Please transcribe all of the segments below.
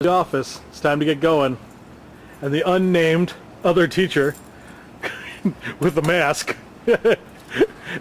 The office. It's time to get going. And the unnamed other teacher with the mask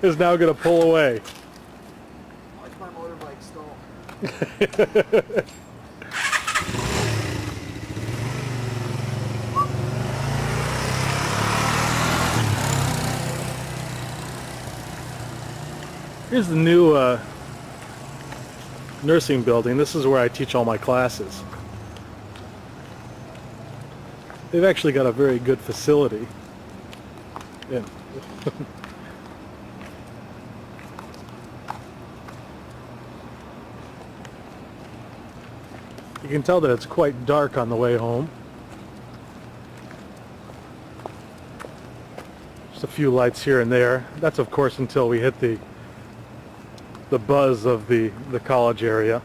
is now going to pull away. Watch my motorbike stall. Here's the new nursing building. This is where I teach all my classes. They've actually got a very good facility. Yeah. You can tell that it's quite dark on the way home. Just a few lights here and there. That's of course until we hit the buzz of the college area.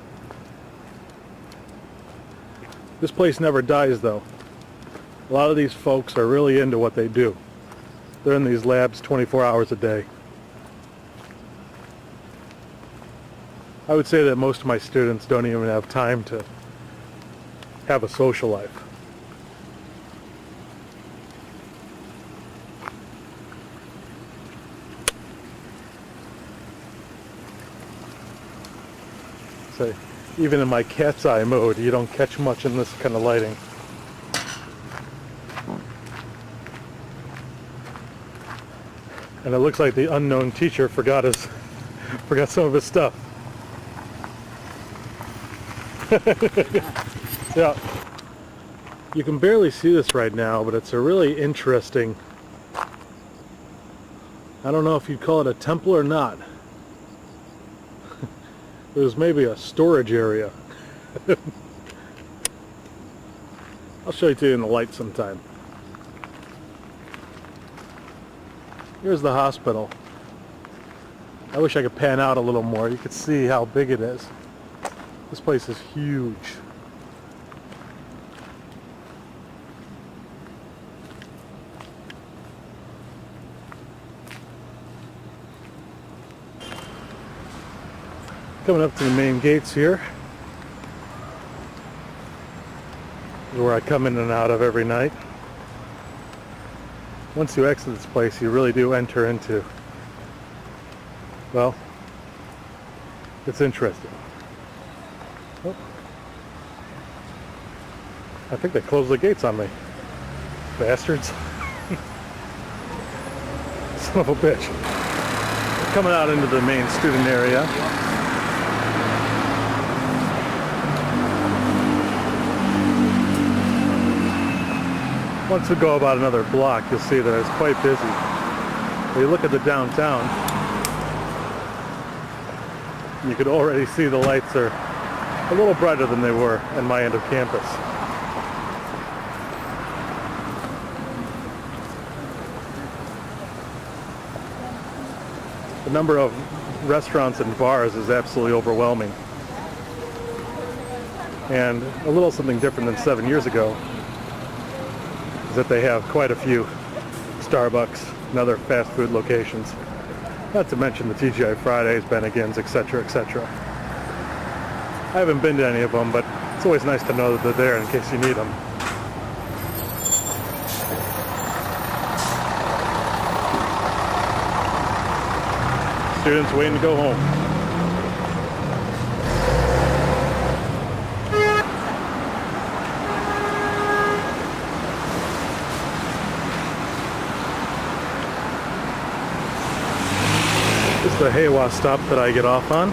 This place never dies though. A lot of these folks are really into what they do. They're in these labs 24 hours a day. I would say that most of my students don't even have time to have a social life. So even in my cat's eye mode, you don't catch much in this kind of lighting. And it looks like the unknown teacher forgot some of his stuff. Yeah. You can barely see this right now, but it's a really interesting, I don't know if you'd call it a temple or not. There's maybe a storage area. I'll show it to you in the light sometime. Here's the hospital. I wish I could pan out a little more. You could see how big it is. This place is huge. Coming up to the main gates here. This is where I come in and out of every night. Once you exit this place, you really do enter into, well, it's interesting. Oh. I think they closed the gates on me. Bastards. Son of a bitch. We're coming out into the main student area. Once we go about another block, you'll see that it's quite busy. When you look at the downtown, you could already see the lights are a little brighter than they were in my end of campus. The number of restaurants and bars is absolutely overwhelming. And a little something different than 7 years ago is that they have quite a few Starbucks and other fast food locations. Not to mention the TGI Fridays, Bennigan's, etc., etc. I haven't been to any of them, but it's always nice to know that they're there in case you need them. Students waiting to go home. This is the Haywa stop that I get off on. A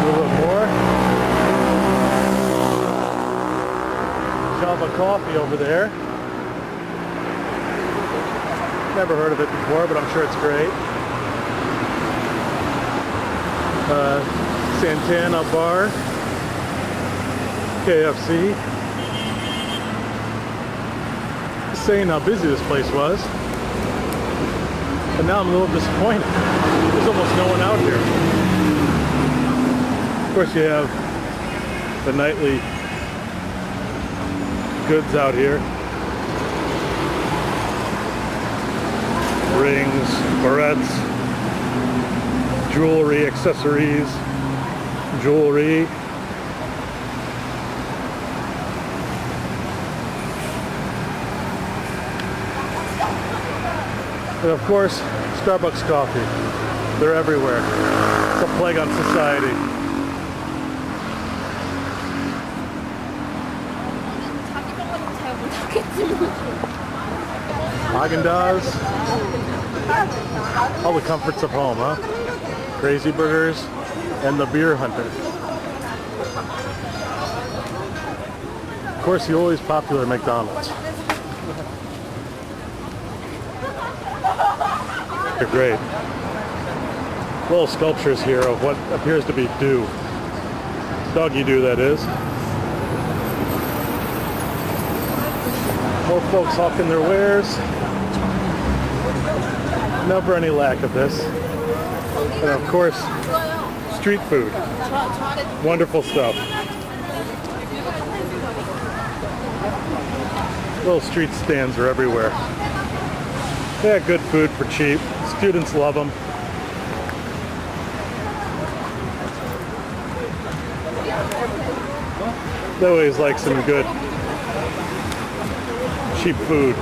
little bit more. Java Coffee over there. Never heard of it before, but I'm sure it's great. Santana Bar. KFC. Saying how busy this place was, and now I'm a little disappointed. There's almost no one out here. Of course, you have the nightly goods out here. Rings, barrettes, jewelry, accessories, jewelry. And of course, Starbucks coffee. They're everywhere. It's a plague on society. Haagen-Dazs. All the comforts of home, huh? Crazy Burgers and the Beer Hunter. Of course, the always popular McDonald's. They're great. Little sculptures here of what appears to be dew. Doggy dew, that is. More folks hawking their wares. Never any lack of this. And of course, street food. Wonderful stuff. Little street stands are everywhere. They have good food for cheap. Students love them. They always like some good cheap food.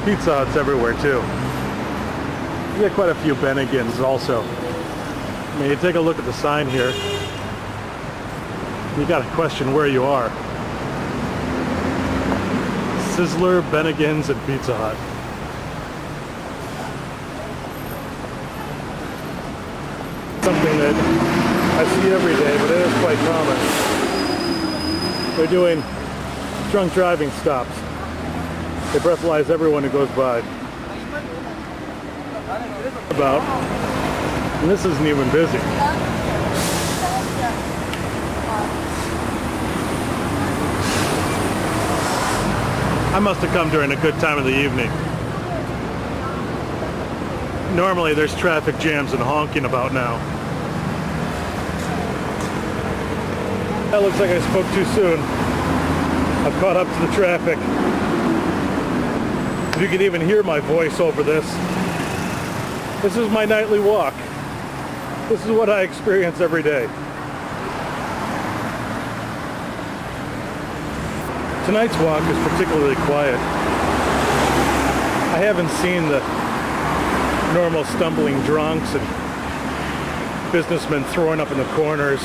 Pizza Huts everywhere too. You get quite a few Bennigan's also. I mean, you take a look at the sign here, you gotta question where you are. Sizzler, Bennigan's, and Pizza Hut. Something that I see every day, but it is quite common. They're doing drunk driving stops. They breathalyze everyone who goes by. And this isn't even busy. I must have come during a good time of the evening. Normally there's traffic jams and honking about now. That looks like I spoke too soon. I've caught up to the traffic. You can even hear my voice over this. This is my nightly walk. This is what I experience every day. Tonight's walk is particularly quiet. I haven't seen the normal stumbling drunks and businessmen throwing up in the corners,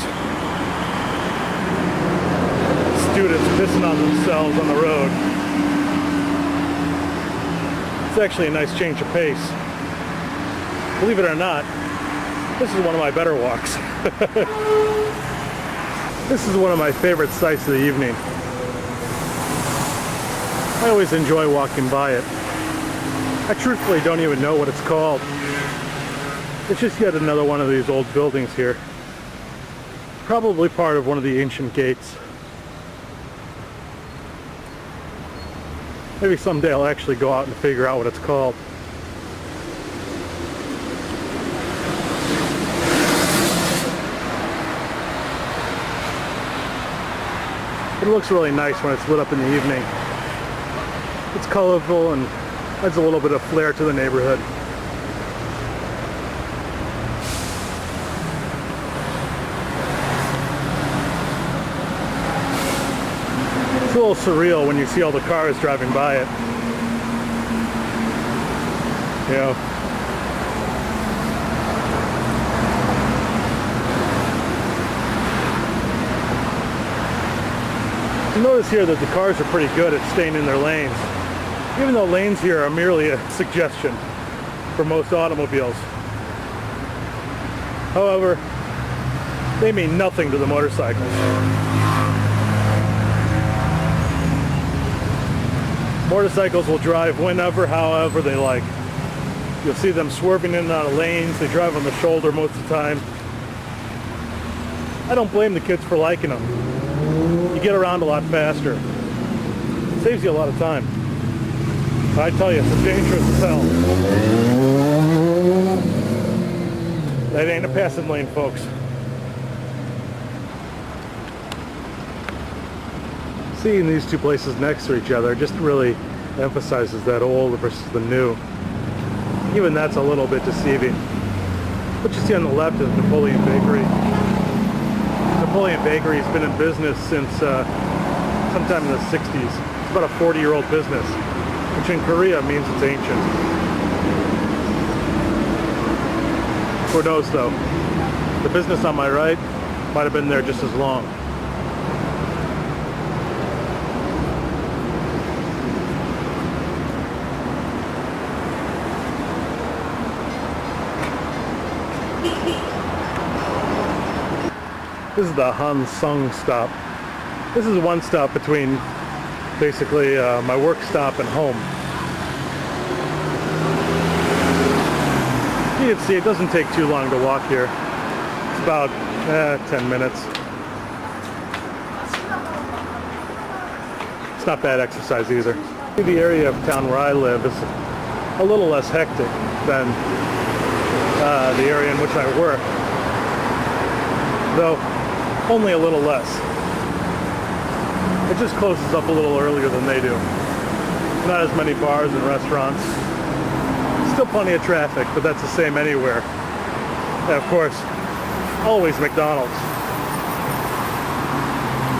students pissing on themselves on the road. It's actually a nice change of pace. Believe it or not, this is one of my better walks. This is one of my favorite sights of the evening. I always enjoy walking by it. I truthfully don't even know what it's called. It's just yet another one of these old buildings here. Probably part of one of the ancient gates. Maybe someday I'll actually go out and figure out what it's called. It looks really nice when it's lit up in the evening. It's colorful and adds a little bit of flair to the neighborhood. It's a little surreal when you see all the cars driving by it. You know. You notice here that the cars are pretty good at staying in their lanes, even though lanes here are merely a suggestion for most automobiles. However, they mean nothing to the motorcycles. Motorcycles will drive whenever, however they like. You'll see them swerving in and out of lanes. They drive on the shoulder most of the time. I don't blame the kids for liking them. You get around a lot faster. It saves you a lot of time. But I tell you, it's dangerous as hell. That ain't a passing lane, folks. Seeing these two places next to each other just really emphasizes that old versus the new. Even that's a little bit deceiving. What you see on the left is Napoleon Bakery. Napoleon Bakery has been in business since sometime in the 60s. It's about a 40-year-old business, which in Korea means it's ancient. Who knows though? The business on my right might have been there just as long. This is the Hansung stop. This is one stop between basically my work stop and home. You can see it doesn't take too long to walk here. It's about 10 minutes. It's not bad exercise either. The area of town where I live is a little less hectic than the area in which I work, though only a little less. It just closes up a little earlier than they do. Not as many bars and restaurants. Still plenty of traffic, but that's the same anywhere. And of course, always McDonald's.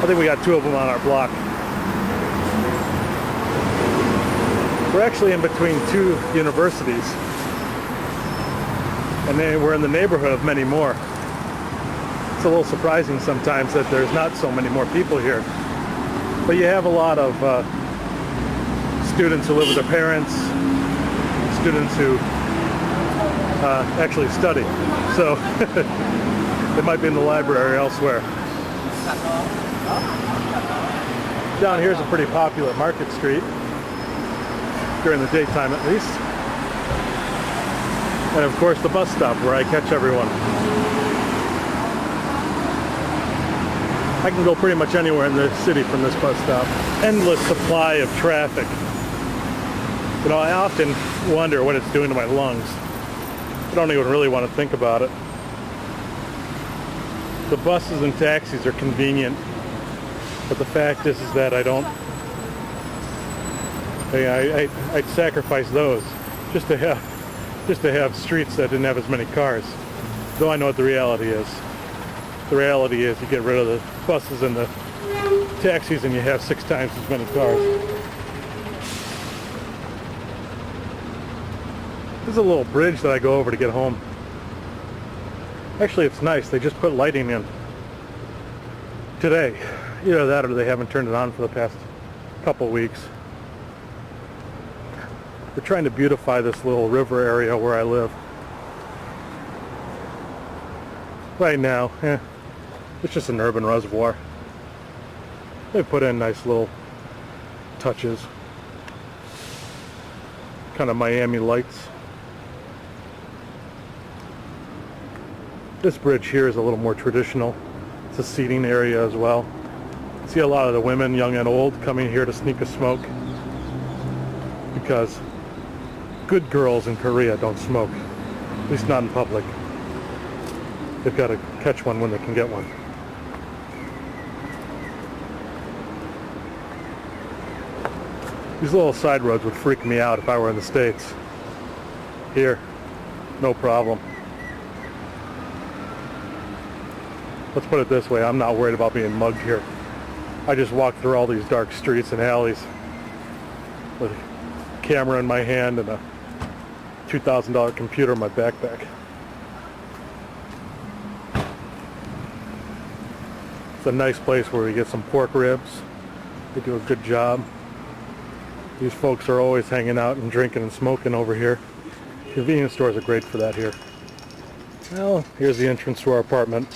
I think we got 2 of them on our block. We're actually in between 2 universities, and we're in the neighborhood of many more. It's a little surprising sometimes that there's not so many more people here. But you have a lot of students who live with their parents, students who actually study. So they might be in the library or elsewhere. Down here is a pretty popular market street, during the daytime at least. And of course the bus stop where I catch everyone. I can go pretty much anywhere in the city from this bus stop. Endless supply of traffic. You know, I often wonder what it's doing to my lungs. I don't even really want to think about it. The buses and taxis are convenient, but the fact is that I'd sacrifice those just to have streets that didn't have as many cars. Though I know what the reality is. The reality is you get rid of the buses and the taxis and you have 6 times as many cars. There's a little bridge that I go over to get home. Actually, it's nice. They just put lighting in today. Either that or they haven't turned it on for the past couple weeks. They're trying to beautify this little river area where I live. Right now, it's just an urban reservoir. They put in nice little touches. Kind of Miami lights. This bridge here is a little more traditional. It's a seating area as well. See a lot of the women, young and old, coming here to sneak a smoke. Because good girls in Korea don't smoke. At least not in public. They've got to catch one when they can get one. These little side roads would freak me out if I were in the States. Here, no problem. Let's put it this way, I'm not worried about being mugged here. I just walk through all these dark streets and alleys with a camera in my hand and a $2,000 computer in my backpack. It's a nice place where we get some pork ribs. They do a good job. These folks are always hanging out and drinking and smoking over here. Convenience stores are great for that here. Well, here's the entrance to our apartment.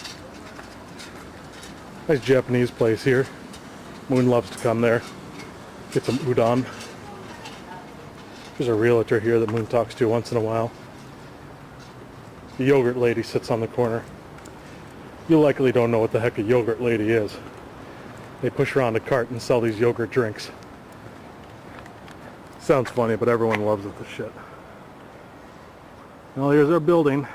Nice Japanese place here. Moon loves to come there. Get some udon. There's a realtor here that Moon talks to once in a while. The yogurt lady sits on the corner. You likely don't know what the heck a yogurt lady is. They push around a cart and sell these yogurt drinks. Sounds funny, but everyone loves it, the shit. Well, here's our building.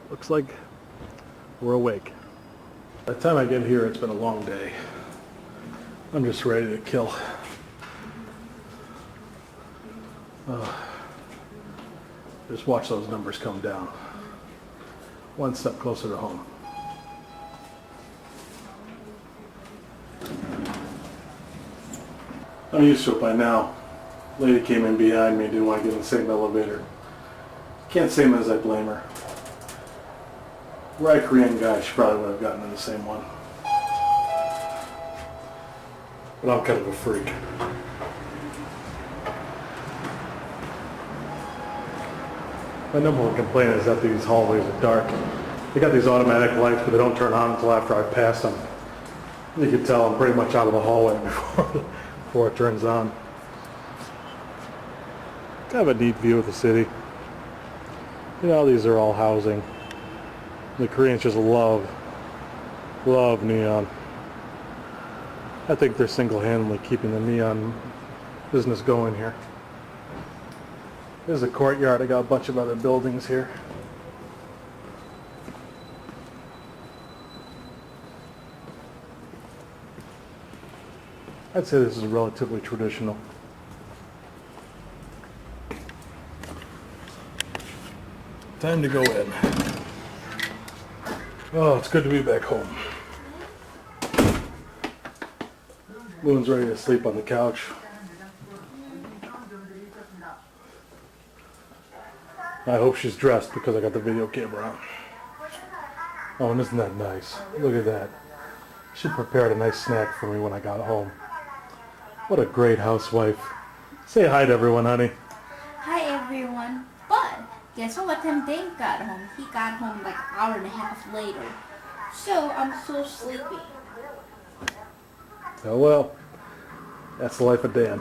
Looks like we're awake. By the time I get here, it's been a long day. I'm just ready to kill. Just watch those numbers come down. One step closer to home. I'm used to it by now. Lady came in behind me, didn't want to get in the same elevator. Can't say as I blame her. Were I a Korean guy, she probably would have gotten in the same one. But I'm kind of a freak. My number one complaint is that these hallways are dark. They got these automatic lights, but they don't turn on until after I pass them. You can tell I'm pretty much out of the hallway before it turns on. Kind of a neat view of the city. You know, these are all housing. The Koreans just love neon. I think they're single-handedly keeping the neon business going here. There's a courtyard. I got a bunch of other buildings here. I'd say this is relatively traditional. Time to go in. Oh, it's good to be back home. Moon's ready to sleep on the couch. I hope she's dressed because I got the video camera on. Oh, and isn't that nice? Look at that. She prepared a nice snack for me when I got home. What a great housewife. Say hi to everyone, honey. Hi everyone. But guess what time Dave got home? He got home like an hour and a half later. So I'm so sleepy. Oh well, that's the life of Dan.